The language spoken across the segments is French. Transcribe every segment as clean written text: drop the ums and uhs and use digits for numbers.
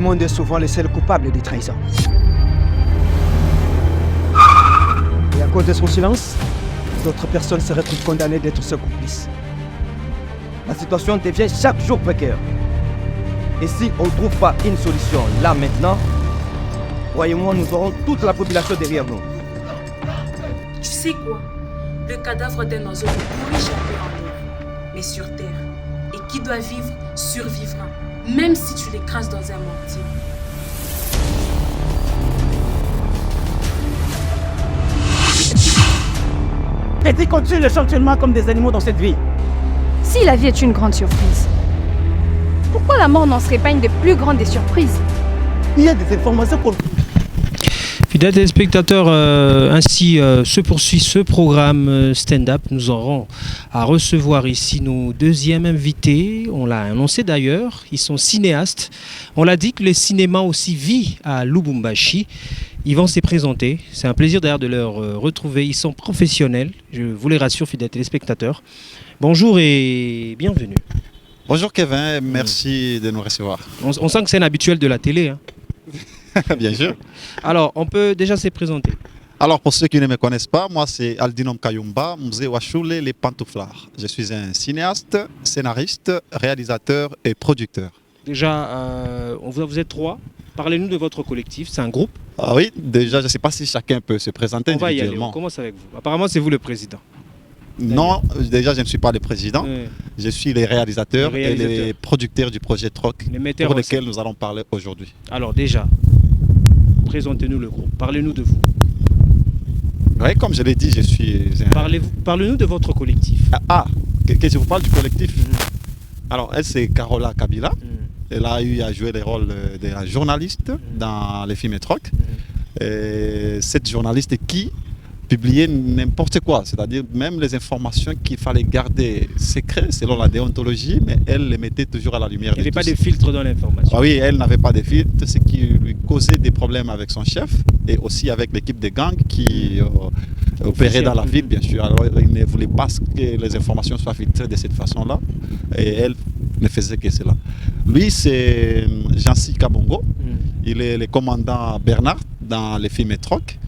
monde est souvent le seul coupable de trahison. Et à cause de son silence, d'autres personnes se retrouvent condamnées d'être ses complices. La situation devient chaque jour précaire. Et si on ne trouve pas une solution là maintenant, croyez-moi, nous aurons toute la population derrière nous. Tu sais quoi? Le cadavre d'un oiseau ne pourrit jamais en l'air, mais sur terre. Et qui doit vivre, survivra, même si tu l'écrases dans un mortier. Petit continue le fonctionnement comme des animaux dans cette vie. Si la vie est une grande surprise, pourquoi la mort n'en serait pas une des plus grandes des surprises? Il y a des informations qu'on... Fidèles téléspectateurs, ainsi se poursuit ce programme stand-up. Nous aurons à recevoir ici nos deuxièmes invités. On l'a annoncé d'ailleurs, ils sont cinéastes. On l'a dit que le cinéma aussi vit à Lubumbashi. Ils vont se présenter. C'est un plaisir d'ailleurs de leur retrouver. Ils sont professionnels, je vous les rassure, fidèles téléspectateurs. Bonjour et bienvenue. Bonjour Kevin, merci de nous recevoir. On sent que c'est un habituel de la télé, hein. Bien sûr. Alors, on peut déjà se présenter. Alors, pour ceux qui ne me connaissent pas, moi c'est Aldinom Kayumba, Mzee Washule Les Pantouflards. Je suis un cinéaste, scénariste, réalisateur et producteur. Déjà, vous êtes trois. Parlez-nous de votre collectif, c'est un groupe. Ah oui, déjà, je ne sais pas si chacun peut se présenter on va y aller, individuellement. on commence avec vous. Apparemment, c'est vous le président. Non, déjà, je ne suis pas le président. Oui. Je suis les réalisateurs et les producteurs du projet Troc, pour lesquels nous allons parler aujourd'hui. Alors déjà, présentez-nous le groupe. Parlez-nous de vous. Oui, comme je l'ai dit, je suis... Parlez-nous de votre collectif. Que je vous parle du collectif. Alors, elle, c'est Carola Kabila. Elle a eu à jouer le rôle de la journaliste dans les films Troc. Cette journaliste qui publiait n'importe quoi, c'est-à-dire même les informations qu'il fallait garder secrètes selon la déontologie, mais elle les mettait toujours à la lumière. Il n'y avait pas de filtre dans l'information. Ah oui, elle n'avait pas de filtre, ce qui lui causait des problèmes avec son chef et aussi avec l'équipe de gangs qui opérait dans la ville, bien sûr. Alors il ne voulait pas que les informations soient filtrées de cette façon-là et elle ne faisait que cela. Lui, c'est Jancy Kabongo, il est le commandant Bernard dans les films Troc.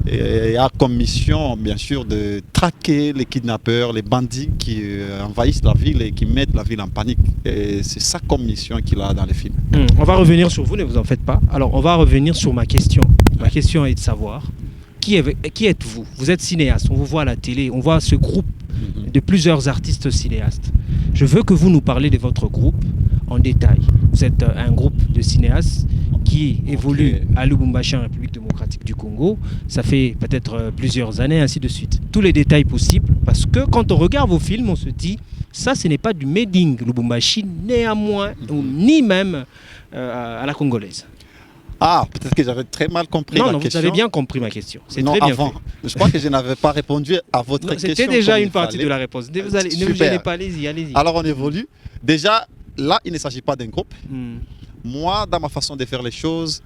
Et a comme mission, bien sûr, de traquer les kidnappeurs, les bandits qui envahissent la ville et qui mettent la ville en panique. Et c'est ça comme mission qu'il a dans les films. On va revenir sur vous, ne vous en faites pas. Alors, on va revenir sur ma question. Ma question est de savoir, qui êtes-vous? Vous êtes cinéaste, on vous voit à la télé, on voit ce groupe de plusieurs artistes cinéastes. Je veux que vous nous parlez de votre groupe en détail. Vous êtes un groupe de cinéastes qui évolue à Lubumbashi, en République démocratique du Congo. Ça fait peut-être plusieurs années, ainsi de suite. Tous les détails possibles, parce que quand on regarde vos films, on se dit, ça, ce n'est pas du made in Lubumbashi, néanmoins, ni même à la congolaise. Ah, peut-être que j'avais très mal compris la question. Non, vous avez bien compris ma question. C'est non, très bien avant. fait. Je crois que je n'avais pas répondu à votre question. C'était déjà une partie de la réponse. Ne vous gênez pas, allez-y. Alors, on évolue. Déjà, là, il ne s'agit pas d'un groupe. Moi, dans ma façon de faire les choses,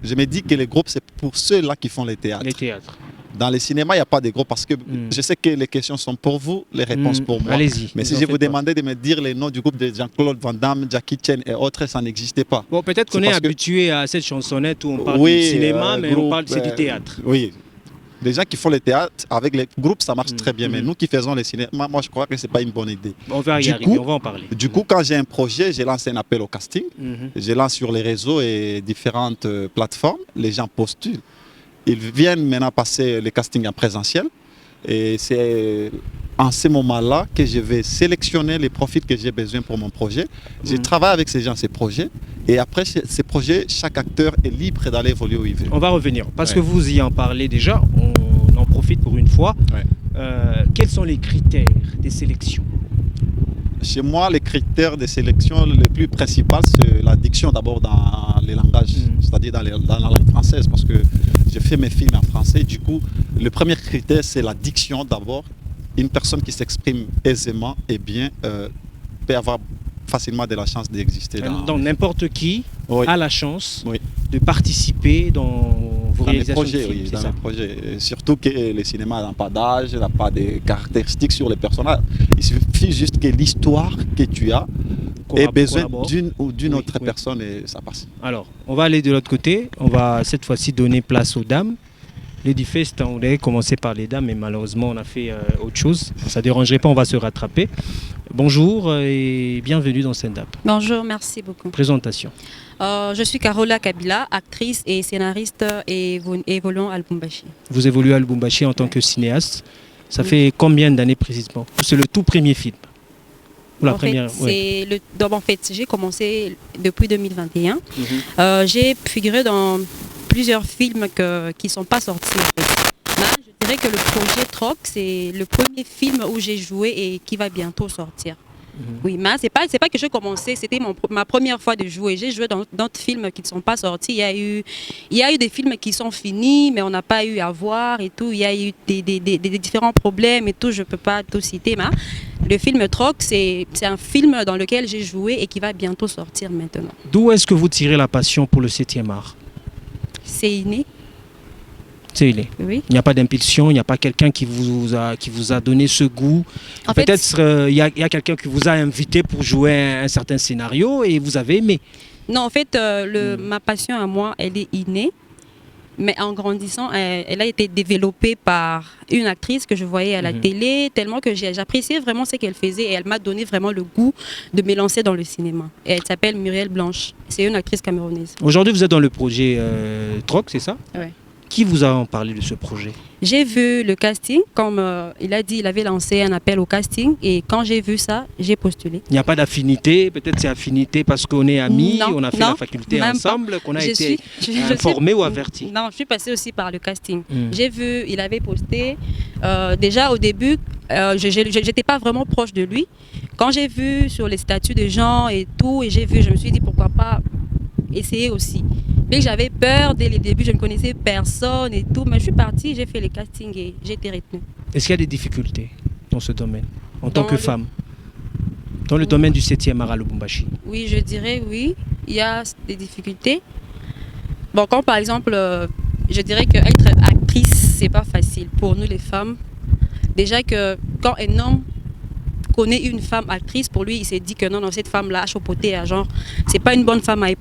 je me dis que les groupes, c'est pour ceux-là qui font les théâtres. Les théâtres. Dans les cinémas, il n'y a pas de groupes parce que je sais que les questions sont pour vous, les réponses pour moi. Allez-y. Mais si je vous demandais de me dire les noms du groupe de Jean-Claude Van Damme, Jackie Chan et autres, ça n'existait pas. Bon, peut-être qu'on est habitué à cette chansonnette où on parle du cinéma, mais on parle, c'est du théâtre. Oui. Les gens qui font le théâtre, avec les groupes, ça marche très bien. Mais nous qui faisons les cinémas, moi, je crois que ce n'est pas une bonne idée. On va y arriver, on va en parler. Du coup, quand j'ai un projet, je lance un appel au casting. Je lance sur les réseaux et différentes plateformes. Les gens postulent. Ils viennent maintenant passer le casting en présentiel. Et c'est en ce moment-là que je vais sélectionner les profils que j'ai besoin pour mon projet. Je travaille avec ces gens, ces projets. Et après ces projets, chaque acteur est libre d'aller évoluer où il veut. On va revenir. Parce que vous y en parlez déjà, on en profite pour une fois. Quels sont les critères de sélection? Chez moi, les critères de sélection les plus principaux, c'est la diction d'abord dans les langages, c'est-à-dire dans la langue française, parce que je fais mes films en français. Du coup, le premier critère, c'est la diction d'abord. Une personne qui s'exprime aisément et bien peut avoir facilement de la chance d'exister. Donc n'importe qui a la chance de participer dans vos réalisations de films, dans les projets. Surtout que le cinéma n'a pas d'âge, n'a pas de caractéristiques sur les personnages. Il suffit juste que l'histoire que tu as et besoin collabore. d'une ou d'une Oui, autre oui. personne et ça passe. Alors, on va aller de l'autre côté. On va cette fois-ci donner place aux dames. Lady Fest, on devait commencer par les dames, mais malheureusement, on a fait autre chose. Ça ne dérangerait pas, on va se rattraper. Bonjour et bienvenue dans Stand Up. Bonjour, merci beaucoup. Présentation. Je suis Carola Kabila, actrice et scénariste et évoluant à Lubumbashi. Vous évoluez à Lubumbashi en tant que cinéaste. Ça fait combien d'années précisément? C'est le tout premier film. Ou la première, ouais. En fait, j'ai commencé depuis 2021. J'ai figuré dans plusieurs films qui ne sont pas sortis. En fait. Mais je dirais que le projet Troc, c'est le premier film où j'ai joué et qui va bientôt sortir. Oui, mais c'est pas que j'ai commencé, c'était ma première fois de jouer. J'ai joué dans d'autres films qui ne sont pas sortis. Il y a eu des films qui sont finis, mais on n'a pas eu à voir et tout. Il y a eu des différents problèmes et tout. Je ne peux pas tout citer. Mais le film Troc, c'est un film dans lequel j'ai joué et qui va bientôt sortir maintenant. D'où est-ce que vous tirez la passion pour le 7e art? C'est inné. C'est inné. Oui. Il n'y a pas d'impulsion, il n'y a pas quelqu'un qui vous a donné ce goût. En fait, peut-être il y a quelqu'un qui vous a invité pour jouer un certain scénario et vous avez aimé. Non, en fait, ma passion à moi, elle est innée. Mais en grandissant, elle a été développée par une actrice que je voyais à la télé, tellement que j'appréciais vraiment ce qu'elle faisait et elle m'a donné vraiment le goût de me lancer dans le cinéma. Et elle s'appelle Muriel Blanche. C'est une actrice camerounaise. Aujourd'hui, vous êtes dans le projet Troc, c'est ça? Oui. Qui vous a parlé de ce projet? J'ai vu le casting, comme il a dit, il avait lancé un appel au casting et quand j'ai vu ça, j'ai postulé. Il n'y a pas d'affinité, peut-être c'est affinité parce qu'on est amis, Non, on a fait non, la faculté même ensemble, qu'on a Je été suis- informé ou averti. Non, je suis passée aussi par le casting. J'ai vu, il avait posté. Déjà au début, je n'étais pas vraiment proche de lui. Quand j'ai vu sur les statuts de gens et tout, et je me suis dit pourquoi pas essayer aussi. Mais j'avais peur dès le début, je ne connaissais personne et tout. Mais je suis partie, j'ai fait les castings et j'ai été retenue. Est-ce qu'il y a des difficultés dans ce domaine, en tant Dans que le- femme? Dans le domaine du 7e art à Lubumbashi. Oui, je dirais oui. Il y a des difficultés. Bon, comme par exemple, je dirais qu'être actrice, c'est pas facile pour nous les femmes. Déjà que quand un homme connaît une femme actrice, pour lui, il s'est dit que non, cette femme-là a chapeauté à genre, c'est pas une bonne femme à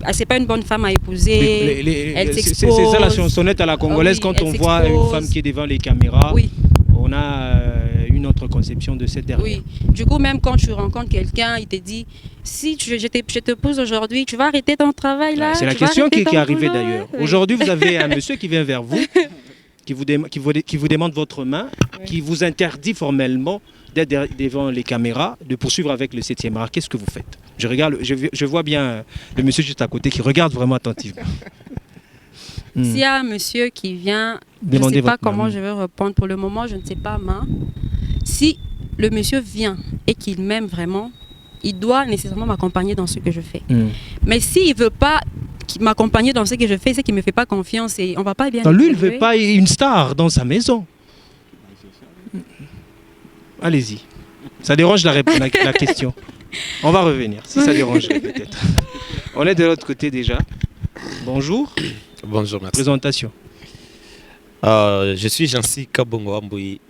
épouser. Elle C'est s'expose. ça la chansonnette à la congolaise, Oui, quand elle on voit une s'expose. femme qui est devant les caméras, Oui. on a une autre conception de cette dernière. Oui. Du coup, même quand tu rencontres quelqu'un, il te dit, si je te pose aujourd'hui, tu vas arrêter ton travail là. C'est la tu vas question arrêter qui est ton arrivée boulot. d'ailleurs. Oui. Aujourd'hui, vous avez un monsieur qui vient vers vous, qui vous demande votre main, qui vous interdit formellement d'être devant les caméras, de poursuivre avec le 7e art. Qu'est-ce que vous faites? Je vois bien le monsieur juste à côté qui regarde vraiment attentivement. S'il y a un monsieur qui vient, je ne Demandez sais pas votre comment main. je vais répondre. Pour le moment, je ne sais pas, mais si le monsieur vient et qu'il m'aime vraiment, il doit nécessairement m'accompagner dans ce que je fais. Mais s'il ne veut pas m'accompagner dans ce que je fais, c'est qu'il ne me fait pas confiance et on ne va pas bien Non, lui, il ne évoluer. veut pas une star dans sa maison. Allez-y. Ça dérange la question. On va revenir, si ça dérangerait peut-être. On est de l'autre côté déjà. Bonjour. Bonjour, merci. Présentation. Je suis Jancy Kabongo Amboui,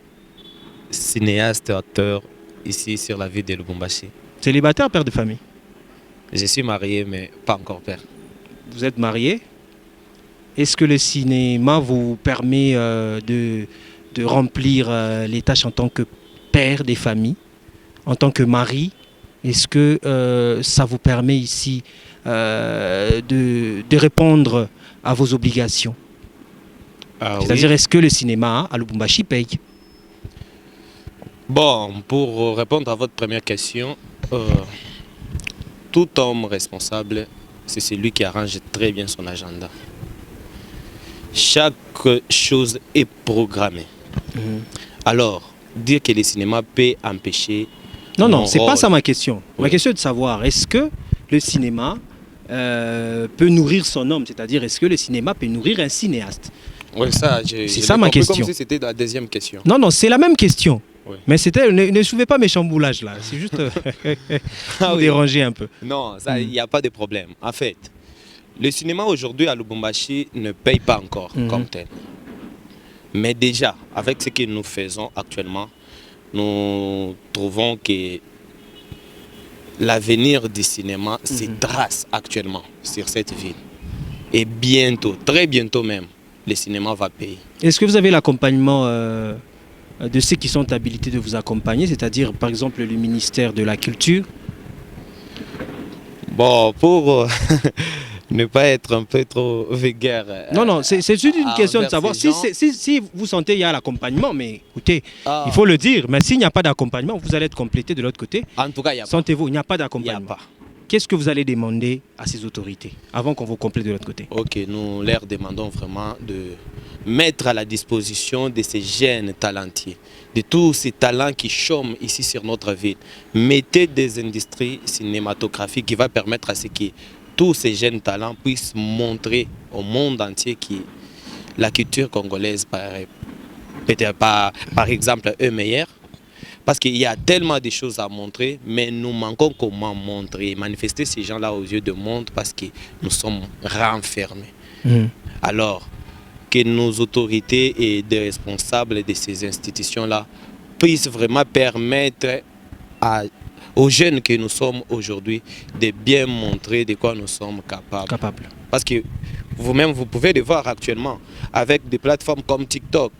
cinéaste, acteur, ici sur la ville de Lubumbashi. Célibataire, père de famille? Je suis marié, mais pas encore père. Vous êtes marié. Est-ce que le cinéma vous permet de remplir les tâches en tant que père des familles, en tant que mari? Est-ce que ça vous permet ici de répondre à vos obligations? C'est-à-dire, est-ce que le cinéma à Lubumbashi paye? Bon, pour répondre à votre première question, tout homme responsable, c'est celui qui arrange très bien son agenda. Chaque chose est programmée. Alors, dire que le cinéma peut empêcher... Non, c'est pas rôle. ça ma question. Ma Oui. question est de savoir, est-ce que le cinéma peut nourrir son homme? C'est-à-dire, est-ce que le cinéma peut nourrir un cinéaste? Oui, ça, C'est je ça l'ai ma compris question. Comme si c'était la deuxième question. Non, c'est la même question. Oui. Mais ne soulevez pas mes chamboulages là. C'est juste pour oui. déranger un peu. Non, il n'y a pas de problème. En fait, le cinéma aujourd'hui à Lubumbashi ne paye pas encore comme tel. Mais déjà, avec ce que nous faisons actuellement, nous trouvons que l'avenir du cinéma se trace actuellement sur cette ville. Et bientôt, très bientôt même, le cinéma va payer. Est-ce que vous avez l'accompagnement de ceux qui sont habilités de vous accompagner, c'est-à-dire par exemple le ministère de la Culture? Bon, pour ne pas être un peu trop vulgaire. Non, c'est juste une question de savoir si vous sentez qu'il y a l'accompagnement, mais écoutez, il faut le dire, mais s'il n'y a pas d'accompagnement, vous allez être complété de l'autre côté. En tout cas, il n'y a pas. Sentez-vous, il n'y a pas d'accompagnement. Qu'est-ce que vous allez demander à ces autorités avant qu'on vous complète de l'autre côté? Ok, nous leur demandons vraiment de mettre à la disposition de ces jeunes talentueux, de tous ces talents qui chôment ici sur notre ville. Mettez des industries cinématographiques qui vont permettre à ce que tous ces jeunes talents puissent montrer au monde entier que la culture congolaise, peut-être pas, par exemple, est meilleure. Parce qu'il y a tellement de choses à montrer, mais nous manquons comment montrer, manifester ces gens-là aux yeux du monde parce que nous sommes renfermés. Alors, que nos autorités et des responsables de ces institutions-là puissent vraiment permettre aux jeunes que nous sommes aujourd'hui de bien montrer de quoi nous sommes capables. Parce que vous-même, vous pouvez le voir actuellement avec des plateformes comme TikTok.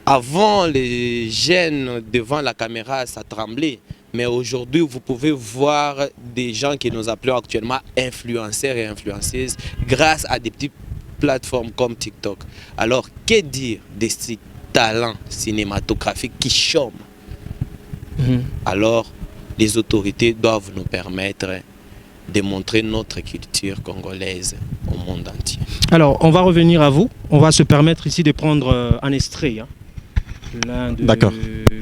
Avant, les jeunes devant la caméra, ça tremblait. Mais aujourd'hui, vous pouvez voir des gens que nous appelons actuellement influenceurs et influenceuses grâce à des petites plateformes comme TikTok. Alors, que dire de ces talents cinématographiques qui chôment? Alors, les autorités doivent nous permettre de montrer notre culture congolaise au monde entier. Alors, on va revenir à vous. On va se permettre ici de prendre un extrait.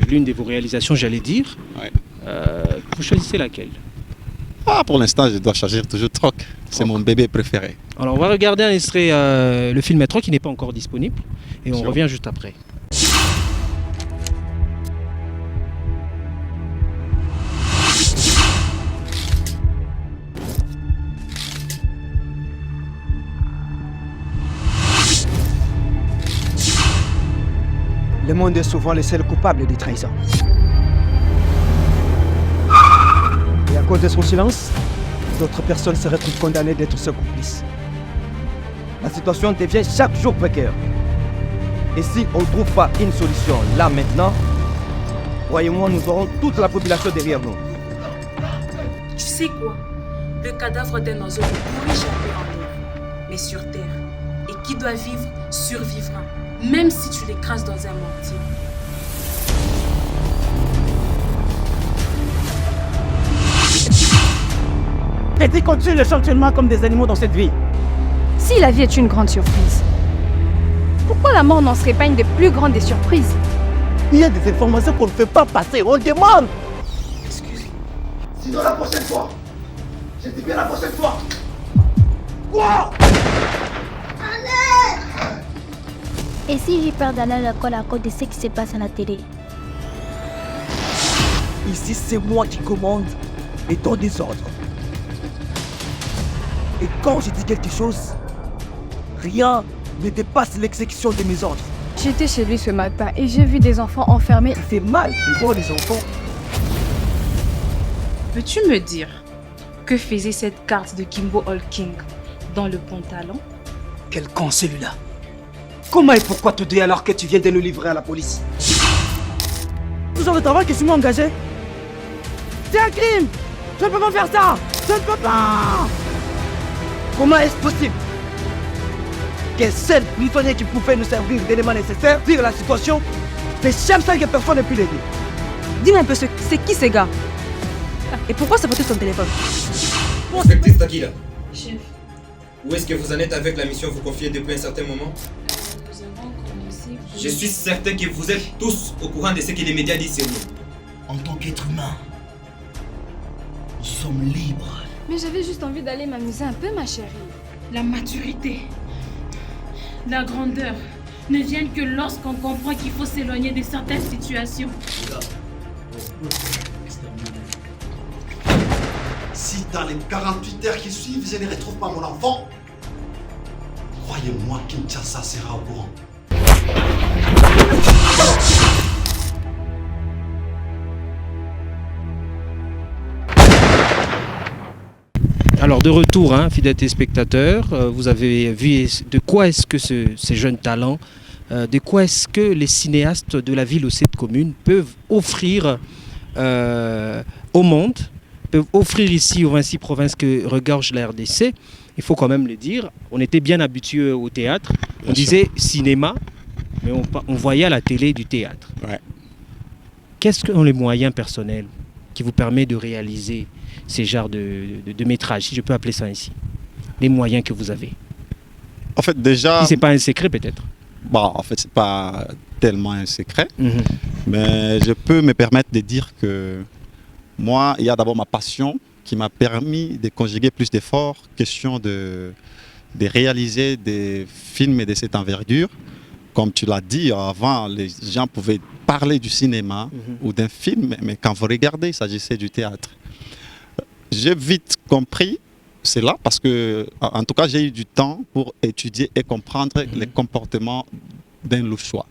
L'une de vos réalisations, j'allais dire. Ouais. Vous choisissez laquelle? Pour l'instant, je dois choisir toujours Troc. C'est mon bébé préféré. Alors, on va regarder un extrait. Le film est Troc, qui n'est pas encore disponible. Et on revient juste après. Le monde est souvent le seul coupable des trahisons. Et à cause de son silence, d'autres personnes se retrouvent condamnées d'être ses complices. La situation devient chaque jour précaire. Et si on ne trouve pas une solution là maintenant, croyez-moi, nous aurons toute la population derrière nous. Tu sais quoi? Le cadavre d'un oiseau ne pourrit jamais en l'air, mais sur terre. Et qui doit vivre survivra, même si tu l'écrases dans un mortier. Petit continue le fonctionnement comme des animaux dans cette vie. Si la vie est une grande surprise, pourquoi la mort n'en serait pas une des plus grandes des surprises? Il y a des informations qu'on ne fait pas passer, on demande. Excuse-moi. Sinon la prochaine fois, je dis bien la prochaine fois. Quoi? Et si j'ai peur d'aller à l'école à cause de ce qui se passe à la télé? Ici, c'est moi qui commande et donne des ordres. Et quand je dis quelque chose, rien ne dépasse l'exécution de mes ordres. J'étais chez lui ce matin et j'ai vu des enfants enfermés. Ça fait mal de voir les enfants. Peux-tu me dire que faisait cette carte de Kimbo Holking dans le pantalon? Quel con celui-là? Comment et pourquoi te dire alors que tu viens de le livrer à la police? Toujours le travail que je m'ai engagé. C'est un crime! Je ne peux pas faire ça! Je ne peux pas! Comment est-ce possible que seul prisonnier qui pouvait nous servir d'éléments nécessaires dire la situation fait chaque fois que personne ne peut l'aider? Dis-moi un peu, c'est qui ces gars? Et pourquoi ça porte ton téléphone? Inspectrice Takila, Chef, où est-ce que vous en êtes avec la mission vous confiez depuis un certain moment? nous avons commencé... Je suis certain que vous êtes tous au courant de ce que les médias disent sur nous. En tant qu'être humain, nous sommes libres. Mais j'avais juste envie d'aller m'amuser un peu, ma chérie. La maturité, la grandeur ne viennent que lorsqu'on comprend qu'il faut s'éloigner de certaines situations. Si dans les 48 heures qui suivent, je ne retrouve pas mon enfant, croyez-moi, Kinshasa sera au courant. Alors de retour, fidèles téléspectateurs, vous avez vu de quoi est-ce que ces jeunes talents, de quoi est-ce que les cinéastes de la ville ou cette commune peuvent offrir au monde, peuvent offrir ici aux 26 provinces que regorge la RDC. Il faut quand même le dire, on était bien habitués au théâtre, on disait cinéma, mais on voyait à la télé du théâtre. Ouais. Quels sont les moyens personnels qui vous permettent de réaliser ces genres de métrages, si je peux appeler ça ainsi? Les moyens que vous avez. En fait, déjà... Si ce n'est pas un secret peut-être. Bon, en fait, ce n'est pas tellement un secret, mais je peux me permettre de dire que moi, il y a d'abord ma passion qui m'a permis de conjuguer plus d'efforts, question de réaliser des films de cette envergure. Comme tu l'as dit, avant, les gens pouvaient parler du cinéma ou d'un film, mais quand vous regardez, il s'agissait du théâtre. J'ai vite compris cela parce que, en tout cas, j'ai eu du temps pour étudier et comprendre les comportements d'un louchois.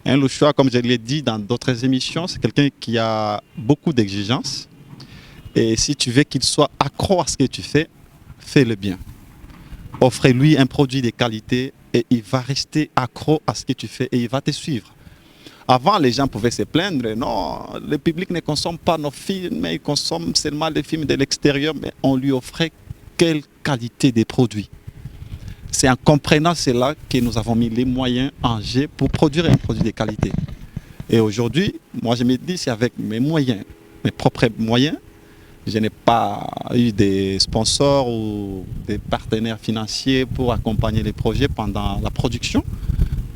Un louchois, comme je l'ai dit dans d'autres émissions, c'est quelqu'un qui a beaucoup d'exigences. Et si tu veux qu'il soit accro à ce que tu fais, fais-le bien. Offrez-lui un produit de qualité et il va rester accro à ce que tu fais et il va te suivre. Avant, les gens pouvaient se plaindre, non, le public ne consomme pas nos films, il consomme seulement les films de l'extérieur, mais on lui offrait quelle qualité des produits. C'est en comprenant cela que nous avons mis les moyens en jeu pour produire un produit de qualité. Et aujourd'hui, moi je me dis, c'est avec mes moyens, mes propres moyens, je n'ai pas eu des sponsors ou des partenaires financiers pour accompagner les projets pendant la production.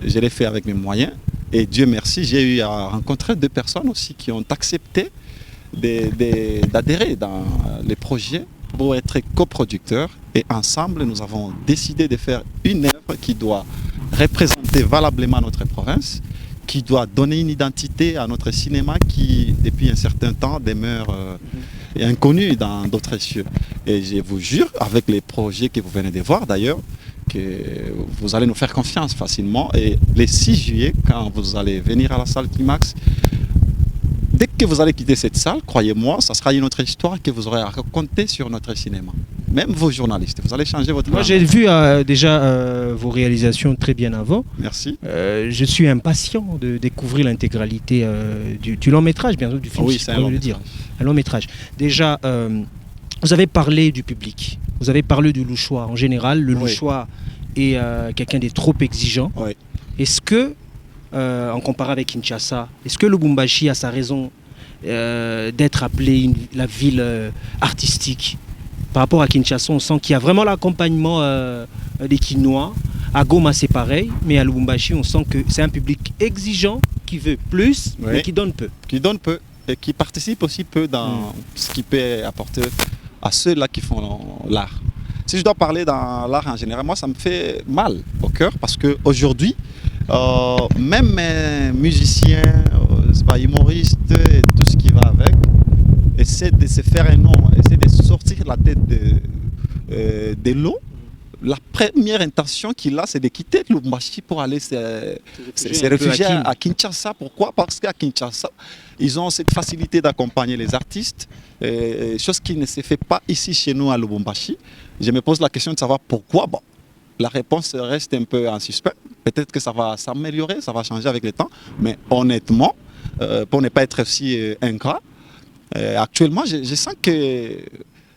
Je l'ai fait avec mes moyens. Et Dieu merci, j'ai eu à rencontrer 2 personnes aussi qui ont accepté d'adhérer dans les projets pour être coproducteurs. Et ensemble, nous avons décidé de faire une œuvre qui doit représenter valablement notre province, qui doit donner une identité à notre cinéma qui, depuis un certain temps, demeure inconnu dans d'autres cieux. Et je vous jure, avec les projets que vous venez de voir d'ailleurs, que vous allez nous faire confiance facilement. Et le 6 juillet, quand vous allez venir à la salle Climax, dès que vous allez quitter cette salle, croyez-moi, ça sera une autre histoire que vous aurez à raconter sur notre cinéma. Même vos journalistes, vous allez changer votre... Moi, j'ai vu déjà vos réalisations très bien avant. Merci. Je suis impatient de découvrir l'intégralité du long métrage, bien sûr, du film. Oui, c'est un long métrage. Un long métrage. Déjà, vous avez parlé du public, vous avez parlé du louchois. En général, le louchois est quelqu'un de trop exigeant. Oui. Est-ce que, en comparant avec Kinshasa, est-ce que Lubumbashi a sa raison d'être appelée la ville artistique? Par rapport à Kinshasa, on sent qu'il y a vraiment l'accompagnement des Kinois. À Goma, c'est pareil, mais à Lubumbashi, on sent que c'est un public exigeant qui veut plus, mais qui donne peu. Qui donne peu et qui participe aussi peu dans ce qui peut apporter à ceux-là qui font l'art. Si je dois parler dans l'art en général, moi, ça me fait mal au cœur parce qu'aujourd'hui, même musiciens, humoristes et tout ce qui va avec, essaie de se faire un nom, essaie de sortir la tête de l'eau. La première intention qu'il a, c'est de quitter Lubumbashi pour aller se réfugier à Kinshasa. Pourquoi? Parce qu'à Kinshasa, ils ont cette facilité d'accompagner les artistes, chose qui ne se fait pas ici chez nous à Lubumbashi. Je me pose la question de savoir pourquoi. Bon, la réponse reste un peu en suspens. Peut-être que ça va s'améliorer, ça va changer avec le temps. Mais honnêtement, pour ne pas être aussi ingrat, actuellement, je sens que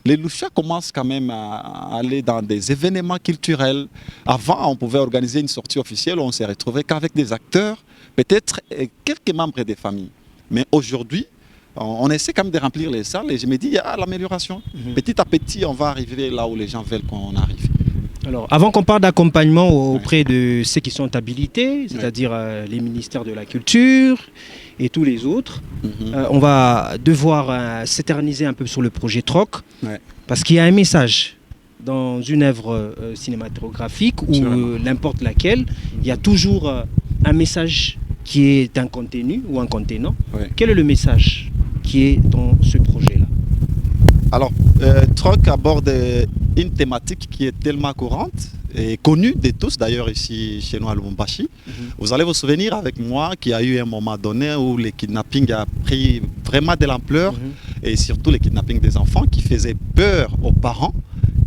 les louchois commencent quand même à aller dans des événements culturels. Avant, on pouvait organiser une sortie officielle où on s'est retrouvé qu'avec des acteurs, peut-être quelques membres des familles. Mais aujourd'hui, on essaie quand même de remplir les salles et je me dis, il y a l'amélioration. Petit à petit, on va arriver là où les gens veulent qu'on arrive. Alors, avant qu'on parle d'accompagnement auprès de ceux qui sont habilités, c'est-à-dire les ministères de la Culture et tous les autres, on va devoir s'éterniser un peu sur le projet TROC, parce qu'il y a un message dans une œuvre cinématographique ou n'importe laquelle, il y a toujours un message qui est un contenu ou un contenant. Quel est le message qui est dans ce projet-là? Alors, TROC aborde une thématique qui est tellement courante et connue de tous, d'ailleurs ici chez nous à Lubumbashi. Vous allez vous souvenir avec moi qu'il y a eu un moment donné où le kidnapping a pris vraiment de l'ampleur et surtout les kidnappings des enfants qui faisaient peur aux parents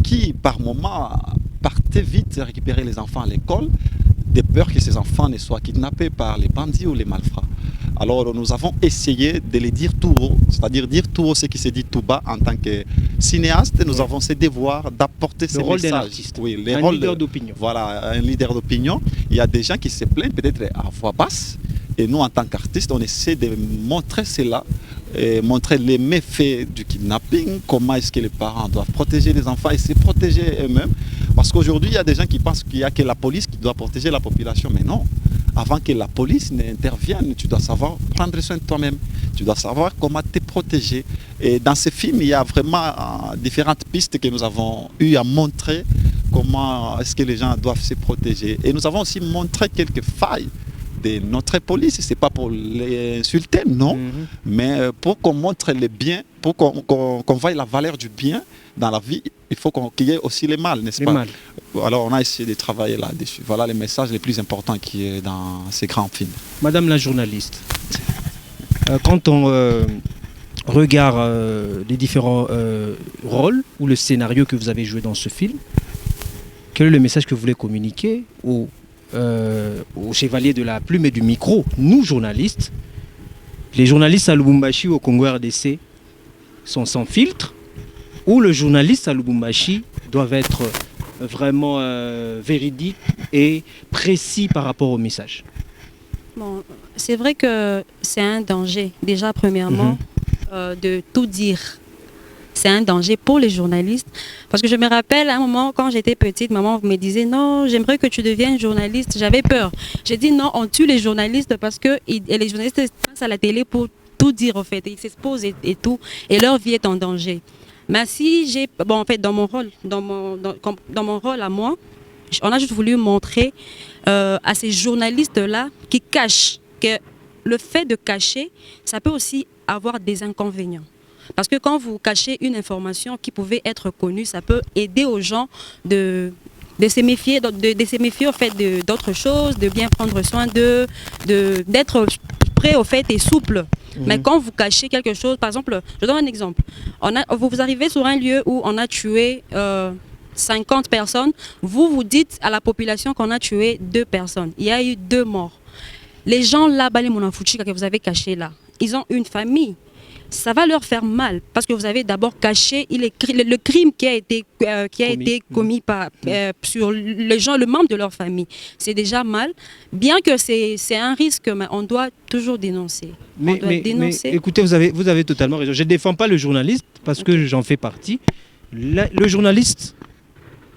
qui, par moments, partaient vite récupérer les enfants à l'école, de peur que ces enfants ne soient kidnappés par les bandits ou les malfrats. Alors nous avons essayé de les dire tout haut, c'est-à-dire dire tout haut ce qui se dit tout bas en tant que cinéaste. Nous avons ce devoir d'apporter ces rôle messages. d'un artiste, oui, un leader d'opinion. Voilà, un leader d'opinion. Il y a des gens qui se plaignent peut-être à voix basse. Et nous, en tant qu'artistes, on essaie de montrer cela, et montrer les méfaits du kidnapping, comment est-ce que les parents doivent protéger les enfants et se protéger eux-mêmes. Parce qu'aujourd'hui, il y a des gens qui pensent qu'il n'y a que la police qui doit protéger la population, mais non. Avant que la police n'intervienne, tu dois savoir prendre soin de toi-même. Tu dois savoir comment te protéger. Et dans ce film, il y a vraiment différentes pistes que nous avons eu à montrer comment est-ce que les gens doivent se protéger. Et nous avons aussi montré quelques failles de notre police. Ce n'est pas pour les insulter, non, mais pour qu'on montre le bien, pour qu'on voie la valeur du bien dans la vie, il faut qu'il y ait aussi les mal, n'est-ce pas? Mal. Alors on a essayé de travailler là-dessus. Voilà les messages les plus importants qui est dans ces grands films. Madame la journaliste, quand on regarde les différents rôles ou le scénario que vous avez joué dans ce film, quel est le message que vous voulez communiquer aux chevaliers de la plume et du micro, nous journalistes? Les journalistes à Lubumbashi au Congo RDC sont sans filtre, ou le journaliste à Lubumbashi doivent être vraiment véridiques et précis par rapport au message? Bon, c'est vrai que c'est un danger, déjà premièrement, de tout dire. C'est un danger pour les journalistes. Parce que je me rappelle, à un moment, quand j'étais petite, maman me disait « Non, j'aimerais que tu deviennes journaliste. » J'avais peur. J'ai dit « Non, on tue les journalistes parce que les journalistes passent à la télé pour tout dire, en fait. Ils s'exposent et tout. Et leur vie est en danger. » Mais si j'ai... Bon, en fait, dans mon rôle à moi, on a juste voulu montrer à ces journalistes-là qui cachent, que le fait de cacher, ça peut aussi avoir des inconvénients. Parce que quand vous cachez une information qui pouvait être connue, ça peut aider aux gens de se méfier, de se méfier au fait d'autres choses, de bien prendre soin d'eux, d'être prêt au fait et souple. Mais quand vous cachez quelque chose, par exemple, je donne un exemple. Vous arrivez sur un lieu où on a tué 50 personnes, vous dites à la population qu'on a tué 2 personnes. Il y a eu 2 morts. Les gens là-bas, les Monafuchika que vous avez cachés là, ils ont une famille. Ça va leur faire mal parce que vous avez d'abord caché le crime qui a été commis sur les gens, le membre de leur famille. C'est déjà mal, bien que c'est un risque, mais on doit toujours dénoncer. Mais écoutez, vous avez totalement raison. Je ne défends pas le journaliste parce que j'en fais partie. Le journaliste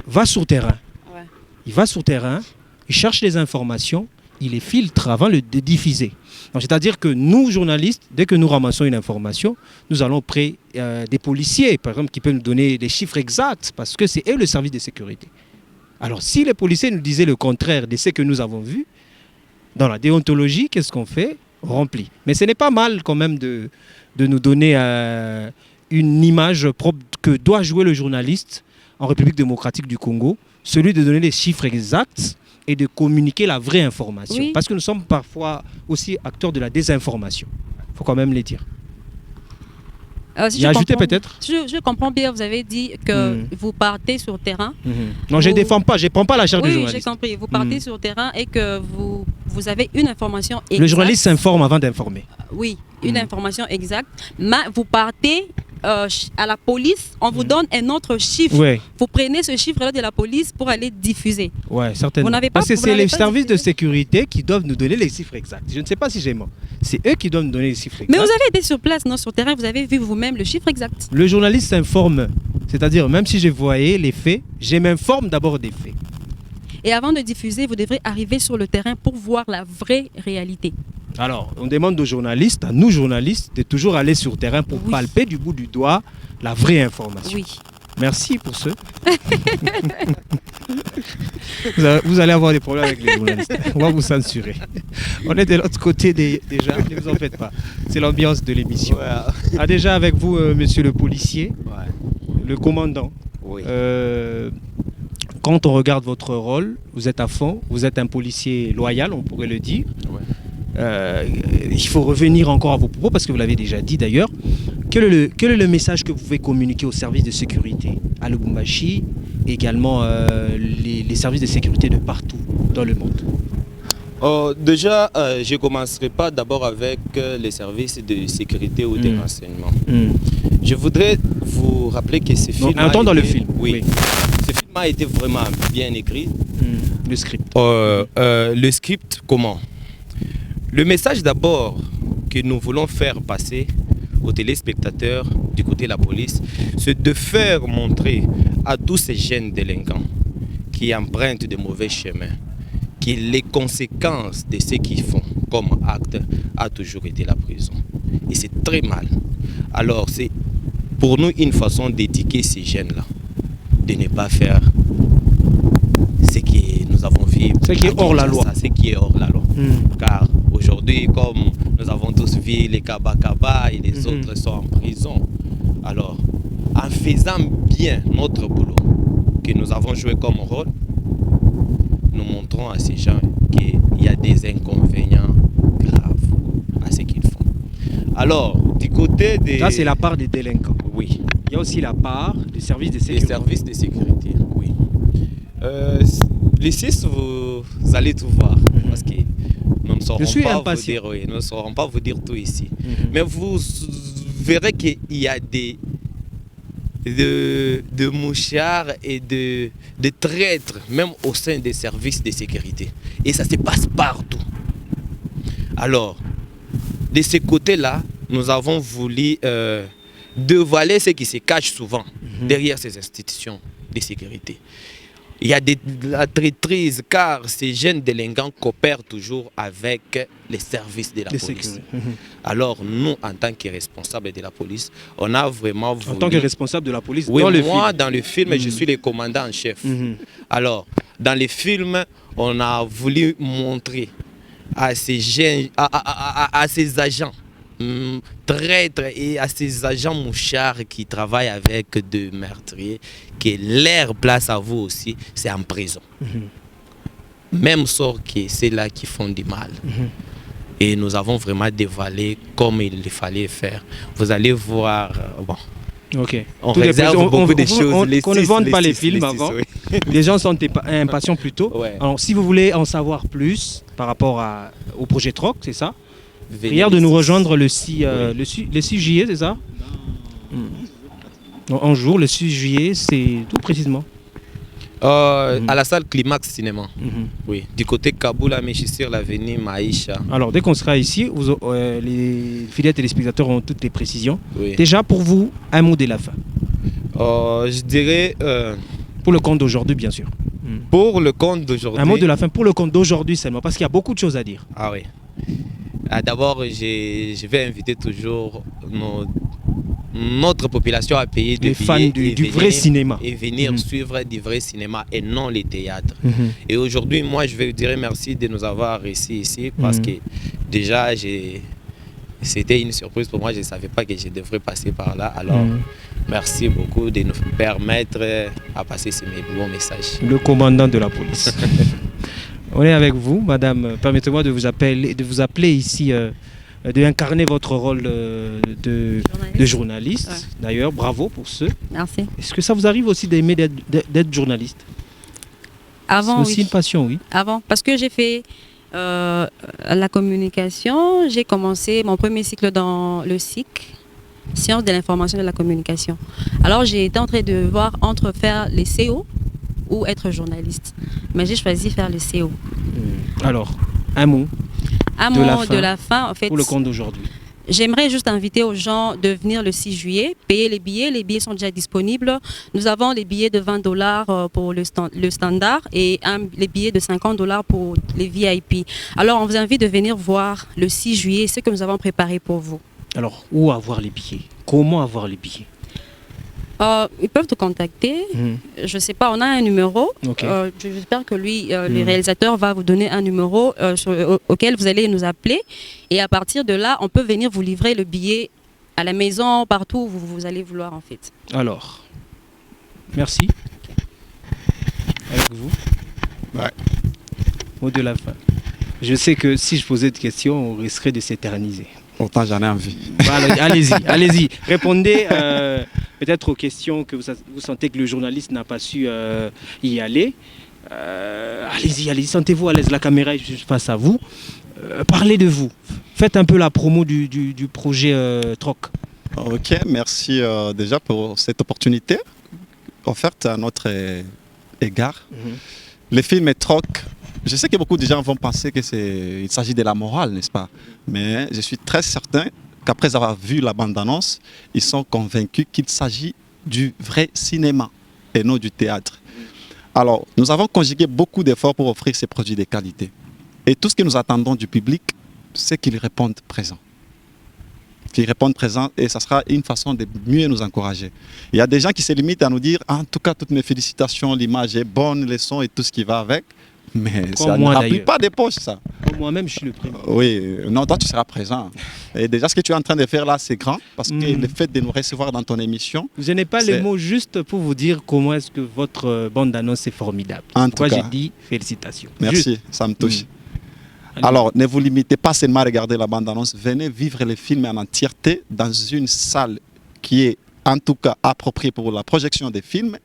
va sur terrain. Ouais. Il va sur terrain, il cherche les informations, il les filtre avant de diffuser. C'est-à-dire que nous, journalistes, dès que nous ramassons une information, nous allons auprès des policiers, par exemple, qui peuvent nous donner les chiffres exacts, parce que c'est eux le service de sécurité. Alors, si les policiers nous disaient le contraire de ce que nous avons vu, dans la déontologie, qu'est-ce qu'on fait? On remplit. Mais ce n'est pas mal quand même de nous donner une image propre que doit jouer le journaliste en République démocratique du Congo, celui de donner les chiffres exacts et de communiquer la vraie information. Oui. Parce que nous sommes parfois aussi acteurs de la désinformation. Il faut quand même les dire. Si ajouté peut-être. Je comprends bien, vous avez dit que vous partez sur terrain. Non, je ne défends pas, je ne prends pas la charge du journaliste. Oui, j'ai compris. Vous partez sur terrain et que vous avez une information exacte. Le journaliste s'informe avant d'informer. Oui, une information exacte. Mais vous partez à la police, on vous donne un autre chiffre. Ouais. Vous prenez ce chiffre-là de la police pour aller diffuser. Oui, certainement. Parce que c'est les services de sécurité qui doivent nous donner les chiffres exacts. Je ne sais pas si j'ai menti. C'est eux qui doivent nous donner les chiffres exacts. Mais vous avez été sur place, non, sur terrain, vous avez vu vous-même le chiffre exact. Le journaliste s'informe. C'est-à-dire, même si je voyais les faits, je m'informe d'abord des faits. Et avant de diffuser, vous devrez arriver sur le terrain pour voir la vraie réalité. Alors, on demande aux journalistes, à nous journalistes, de toujours aller sur le terrain pour palper du bout du doigt la vraie information. Oui. Merci pour ce. Vous allez avoir des problèmes avec les journalistes. On va vous censurer. On est de l'autre côté déjà, ne vous en faites pas. C'est l'ambiance de l'émission. Ouais. Déjà avec vous, monsieur le policier, le commandant. Oui. Quand on regarde votre rôle, vous êtes à fond, vous êtes un policier loyal, on pourrait le dire. Ouais. Il faut revenir encore à vos propos, parce que vous l'avez déjà dit d'ailleurs, Quel est le message que vous pouvez communiquer aux services de sécurité à Lubumbashi et également les services de sécurité de partout dans le monde? Déjà, je ne commencerai pas d'abord avec les services de sécurité ou de renseignement. Je voudrais vous rappeler que ce film... Entends le film. Oui. Ce film a été vraiment bien écrit. Le script. Le script, comment? Le message d'abord que nous voulons faire passer aux téléspectateurs du côté de la police, c'est de faire montrer à tous ces jeunes délinquants qui empruntent de mauvais chemins que les conséquences de ce qu'ils font comme acte a toujours été la prison. Et c'est très mal. Alors c'est pour nous une façon d'éduquer ces jeunes-là, de ne pas faire ce que nous avons vu. Ce qui est hors la loi. Ce qui est hors la loi. Car aujourd'hui, comme nous avons tous vu les Kaba et les autres sont en prison, alors en faisant bien notre boulot que nous avons joué comme rôle, nous montrons à ces gens qu'il y a des inconvénients graves à ce qu'ils font. Alors, du côté des... Ça, c'est la part des délinquants. Oui. Il y a aussi la part des services de sécurité. Les services de sécurité, oui. Les 6, vous allez tout voir. Parce que nous ne saurons pas vous dire tout ici. Mais vous verrez qu'il y a de mouchards et de traîtres, même au sein des services de sécurité. Et ça se passe partout. Alors, de ce côté-là, nous avons voulu dévoiler ce qui se cache souvent derrière ces institutions de sécurité. Il y a de la traîtrise car ces jeunes délinquants coopèrent toujours avec les services de la police. Alors nous, en tant que responsables de la police, on a vraiment voulu... En tant que responsable de la police, oui, dans le moi, film. dans le film, je suis le commandant en chef. Alors, dans le film, on a voulu montrer à ces jeunes, à ces agents traîtres et à ces agents mouchards qui travaillent avec des meurtriers que leur place à vous aussi, c'est en prison. Même sort que c'est là qui font du mal. Et nous avons vraiment dévoilé comme il fallait faire. Vous allez voir, bon. Ok. On réserve beaucoup de choses. On ne vende pas les films avant. Les gens sont impatients plutôt. Ouais. Alors, si vous voulez en savoir plus par rapport au projet Troc, c'est ça? Prière de nous rejoindre le 6 juillet, c'est ça? Un jour, le 6 juillet, c'est tout précisément. À la salle Climax Cinéma. Oui, du côté Kaboul, à Méchissir, l'avenue Maïcha. Alors, dès qu'on sera ici, les fidèles téléspectateurs ont toutes les précisions. Oui. Déjà, pour vous, un mot de la fin. Je dirais... pour le compte d'aujourd'hui, bien sûr. Pour le compte d'aujourd'hui. Un mot de la fin pour le compte d'aujourd'hui seulement, parce qu'il y a beaucoup de choses à dire. Ah oui. D'abord, je vais inviter toujours notre population à payer des fans du vrai cinéma. Et venir suivre du vrai cinéma et non les théâtres. Et aujourd'hui, moi, je vais vous dire merci de nous avoir reçus ici parce que déjà, c'était une surprise pour moi. Je ne savais pas que je devrais passer par là. Alors, merci beaucoup de nous permettre à passer ce bon message. Le commandant de la police. On est avec vous, madame. Permettez-moi de vous appeler ici, de incarner votre rôle de journaliste. Ouais. D'ailleurs, bravo pour ce. Merci. Est-ce que ça vous arrive aussi d'aimer d'être journaliste? Avant, c'est aussi une passion, oui. Avant, parce que j'ai fait la communication. J'ai commencé mon premier cycle dans le SIC, Sciences de l'information et de la communication. Alors, j'ai été en train de voir entre faire les CO ou être journaliste. Mais j'ai choisi faire le CO. Alors, un mot de la fin, en fait. Pour le compte d'aujourd'hui. J'aimerais juste inviter aux gens de venir le 6 juillet, payer les billets. Les billets sont déjà disponibles. Nous avons les billets de $20 pour le standard et les billets de $50 pour les VIP. Alors, on vous invite de venir voir le 6 juillet ce que nous avons préparé pour vous. Alors, où avoir les billets? Comment avoir les billets? Ils peuvent te contacter. Je ne sais pas, on a un numéro. Okay. J'espère que lui, le réalisateur, va vous donner un numéro auquel vous allez nous appeler. Et à partir de là, on peut venir vous livrer le billet à la maison, partout où vous allez vouloir en fait. Alors, merci. Avec vous. Ouais. Mot de la fin. Je sais que si je posais de questions, on risquerait de s'éterniser. Autant j'en ai envie. Voilà, allez-y, allez-y. Répondez peut-être aux questions que vous sentez que le journaliste n'a pas su y aller. Allez-y, allez-y, sentez-vous à l'aise. La caméra est juste face à vous. Parlez de vous. Faites un peu la promo du projet Troc. Ok, merci déjà pour cette opportunité offerte à notre égard. Le film Troc, je sais que beaucoup de gens vont penser qu'il s'agit de la morale, n'est-ce pas? Mais je suis très certain qu'après avoir vu la bande-annonce, ils sont convaincus qu'il s'agit du vrai cinéma et non du théâtre. Alors, nous avons conjugué beaucoup d'efforts pour offrir ces produits de qualité. Et tout ce que nous attendons du public, c'est qu'ils répondent présent. Qu'ils répondent présent, et ça sera une façon de mieux nous encourager. Il y a des gens qui se limitent à nous dire, en tout cas, toutes mes félicitations, l'image est bonne, les sons et tout ce qui va avec. Mais ça ne remplit pas des poches, ça. Moi-même, je suis le premier. Oui, non, toi, tu seras présent. Et déjà, ce que tu es en train de faire là, c'est grand, parce que le fait de nous recevoir dans ton émission... Vous n'avez pas les mots juste pour vous dire comment est-ce que votre bande-annonce est formidable. Pourquoi j'ai dit félicitations. Merci, juste. Ça me touche. Alors, ne vous limitez pas seulement à regarder la bande-annonce, venez vivre les films en entièreté dans une salle qui est en tout cas appropriée pour la projection des films,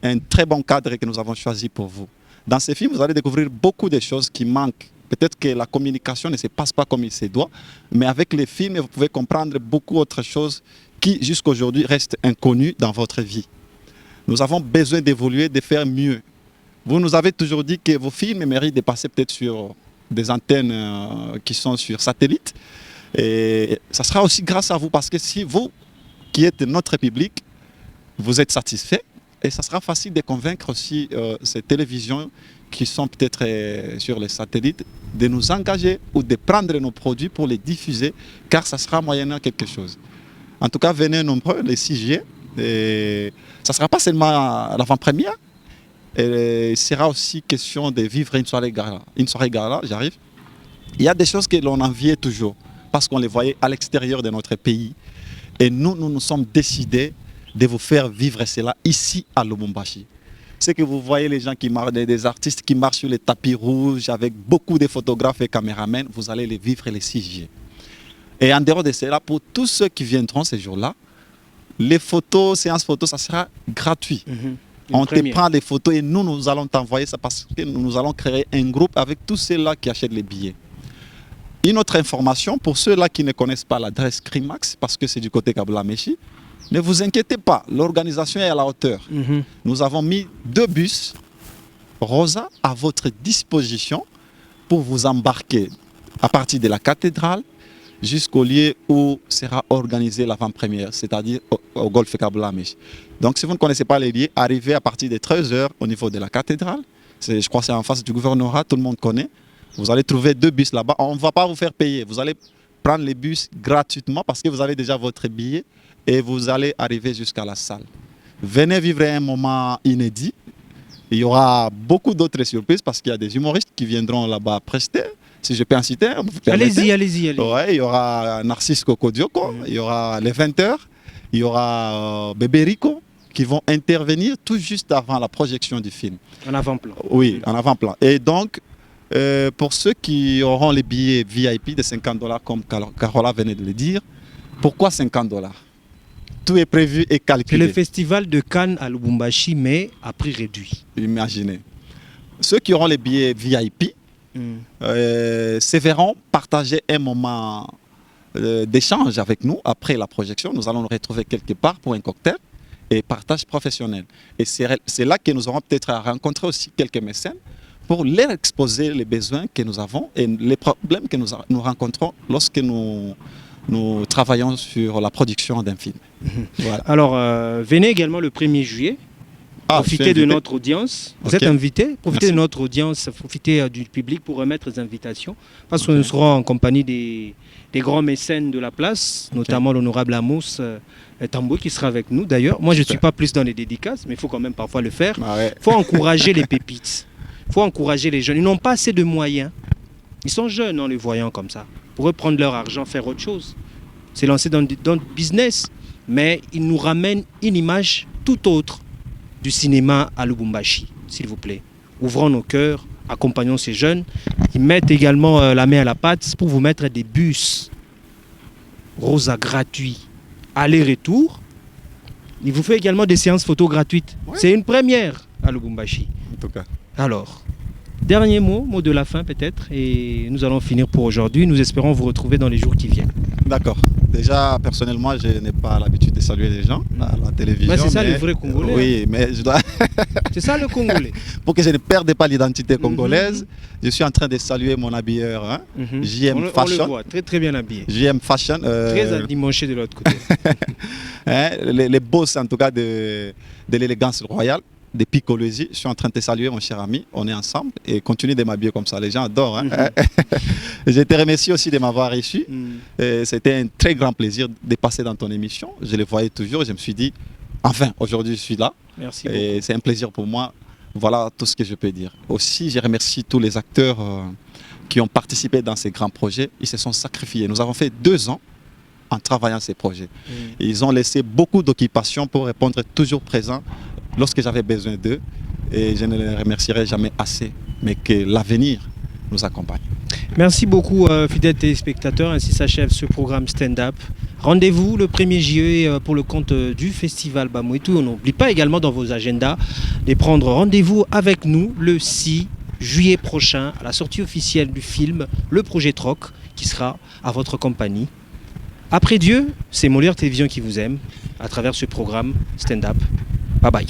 un très bon cadre que nous avons choisi pour vous. Dans ces films, vous allez découvrir beaucoup de choses qui manquent. Peut-être que la communication ne se passe pas comme il se doit, mais avec les films, vous pouvez comprendre beaucoup d'autres choses qui, jusqu'à aujourd'hui, restent inconnues dans votre vie. Nous avons besoin d'évoluer, de faire mieux. Vous nous avez toujours dit que vos films méritent de passer peut-être sur des antennes qui sont sur satellite. Et ça sera aussi grâce à vous, parce que si vous, qui êtes notre public, vous êtes satisfait, et ça sera facile de convaincre aussi ces télévisions qui sont peut-être sur les satellites de nous engager ou de prendre nos produits pour les diffuser, car ça sera moyennant quelque chose. En tout cas, venez nombreux, les 6 juillet. Et ça ne sera pas seulement à l'avant-première, il sera aussi question de vivre une soirée gala, j'arrive. Il y a des choses que l'on enviait toujours, parce qu'on les voyait à l'extérieur de notre pays. Et nous nous sommes décidés de vous faire vivre cela ici à Lubumbashi. C'est que vous voyez les gens qui marchent, des artistes qui marchent sur les tapis rouges avec beaucoup de photographes et caméramens, vous allez les vivre les 6 juillet. Et en dehors de cela, pour tous ceux qui viendront ces jours-là, les photos, séances photos, ça sera gratuit. On te prend des photos et nous allons t'envoyer ça parce que nous allons créer un groupe avec tous ceux-là qui achètent les billets. Une autre information, pour ceux-là qui ne connaissent pas l'adresse Crimax, parce que c'est du côté Kabula-Meshi, ne vous inquiétez pas, l'organisation est à la hauteur. Nous avons mis 2 bus Rosa à votre disposition pour vous embarquer à partir de la cathédrale jusqu'au lieu où sera organisée l'avant-première, c'est-à-dire au Golfe Kabula-Meshi. Donc si vous ne connaissez pas les lieux, arrivez à partir de 13h au niveau de la cathédrale. Je crois que c'est en face du gouvernorat, tout le monde connaît. Vous allez trouver 2 bus là-bas. On ne va pas vous faire payer. Vous allez prendre les bus gratuitement parce que vous avez déjà votre billet et vous allez arriver jusqu'à la salle. Venez vivre un moment inédit. Il y aura beaucoup d'autres surprises parce qu'il y a des humoristes qui viendront là-bas prester. Si je peux en citer, allez-y, allez-y. Ouais, il y aura Narcisse Kokodioko, il y aura les 20h, il y aura Bébé Rico qui vont intervenir tout juste avant la projection du film. En avant-plan. Oui, en avant-plan. Et donc, pour ceux qui auront les billets VIP de $50, comme Carola venait de le dire, pourquoi $50 ? Tout est prévu et calculé. C'est le festival de Cannes à Lubumbashi, mais à prix réduit. Imaginez. Ceux qui auront les billets VIP se verront partager un moment d'échange avec nous après la projection. Nous allons nous retrouver quelque part pour un cocktail et partage professionnel. Et c'est là que nous aurons peut-être à rencontrer aussi quelques mécènes pour leur exposer les besoins que nous avons et les problèmes que nous rencontrons lorsque nous travaillons sur la production d'un film. Voilà. Alors, venez également le 1er juillet. Profitez de notre audience. Vous êtes invité. Profitez de notre audience, profitez du public pour remettre les invitations. Parce que nous serons en compagnie des grands mécènes de la place, notamment l'honorable Amos Tambou qui sera avec nous. D'ailleurs, moi je ne suis pas plus dans les dédicaces, mais il faut quand même parfois le faire. Il faut encourager les pépites. Il faut encourager les jeunes. Ils n'ont pas assez de moyens. Ils sont jeunes en les voyant comme ça. Pour eux, prendre leur argent, faire autre chose. C'est lancé dans le business. Mais ils nous ramènent une image tout autre du cinéma à Lubumbashi, s'il vous plaît. Ouvrons nos cœurs, accompagnons ces jeunes. Ils mettent également la main à la pâte pour vous mettre des bus. Rosa gratuit, aller-retour. Il vous fait également des séances photos gratuites. Ouais. C'est une première à Lubumbashi. En tout cas. Alors, dernier mot de la fin peut-être, et nous allons finir pour aujourd'hui. Nous espérons vous retrouver dans les jours qui viennent. D'accord. Déjà, personnellement, je n'ai pas l'habitude de saluer les gens à la télévision. Mais c'est ça le vrai Congolais. Oui, mais je dois... C'est ça le Congolais. Pour que je ne perde pas l'identité congolaise, je suis en train de saluer mon habilleur, hein, JM Fashion. On le voit, très très bien habillé. JM Fashion. Très adimanché de l'autre côté. Hein, les boss en tout cas de l'élégance royale. Des Picologie, je suis en train de te saluer mon cher ami, on est ensemble et continue de m'habiller comme ça, les gens adorent. Hein? Je te remercie aussi de m'avoir reçu, c'était un très grand plaisir de passer dans ton émission, je le voyais toujours et je me suis dit, enfin aujourd'hui je suis là. Merci et beaucoup. C'est un plaisir pour moi, voilà tout ce que je peux dire. Aussi je remercie tous les acteurs qui ont participé dans ces grands projets, ils se sont sacrifiés, nous avons fait 2 ans en travaillant ces projets. Ils ont laissé beaucoup d'occupations pour répondre toujours présent lorsque j'avais besoin d'eux, et je ne les remercierai jamais assez, mais que l'avenir nous accompagne. Merci beaucoup fidèles téléspectateurs, ainsi s'achève ce programme stand-up. Rendez-vous le 1er juillet pour le compte du festival Bamouitou. On n'oublie pas également dans vos agendas de prendre rendez-vous avec nous le 6 juillet prochain à la sortie officielle du film Le Projet Troc qui sera à votre compagnie. Après Dieu, c'est Molière Télévision qui vous aime à travers ce programme stand-up. Bye bye.